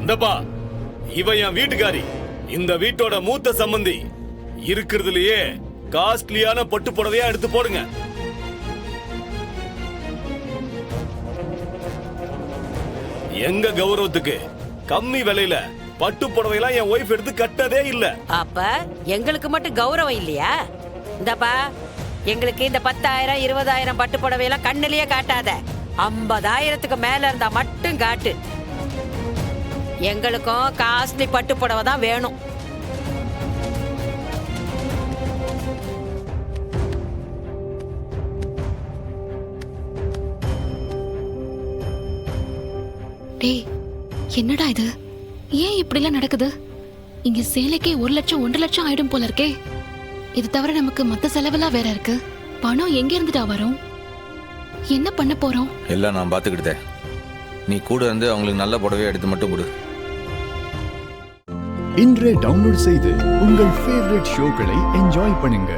இந்தப்பா, இவன் என் வீட்டுக்காரி, இந்த வீட்டோட மூத்த சம்பந்தி. இருக்கிறதுலயே காஸ்ட்லியான பட்டு புடவையா எடுத்து போடுங்க. எங்க கௌரவத்துக்கு கம்மி விலையில பட்டு புடவையெல்லாம் என் ஒய்ஃப் எடுத்து கட்டதே இல்ல. அப்ப எங்களுக்கு மட்டும் கௌரவம் இல்லையா? இந்தப்பா, எங்களுக்கு இந்த 10,000 20,000 பட்டு புடவையெல்லாம் கண்ணிலேயே காட்டாத. 50,000க்கு மேல இருந்தா மட்டும் காட்டு. எங்களுக்கும் காஸ்ட்லி பட்டு புடவை தான் வேணும். டேய், என்னடா இது? ஏன் இப்படிலாம் நடக்குது? இங்க சேலைக்கே 1 லட்சம் 1.5 லட்சம் ஆயிடும் போல இருக்கே. இது தவிர நமக்கு மத்த செலவெல்லாம் வேற இருக்கு. பணம் எங்க இருந்துட்டா வரும்? என்ன பண்ண போறோம்? எல்லாம் நான் பாத்துக்கிட்டேன். நீ கூட இருந்து அவங்களுக்கு நல்ல புடவையை எடுத்து மட்டும் கொடு. இன்றே டவுன்லோட் செய்து உங்கள் ஃபேவரட் ஷோக்களை என்ஜாய் பண்ணுங்க.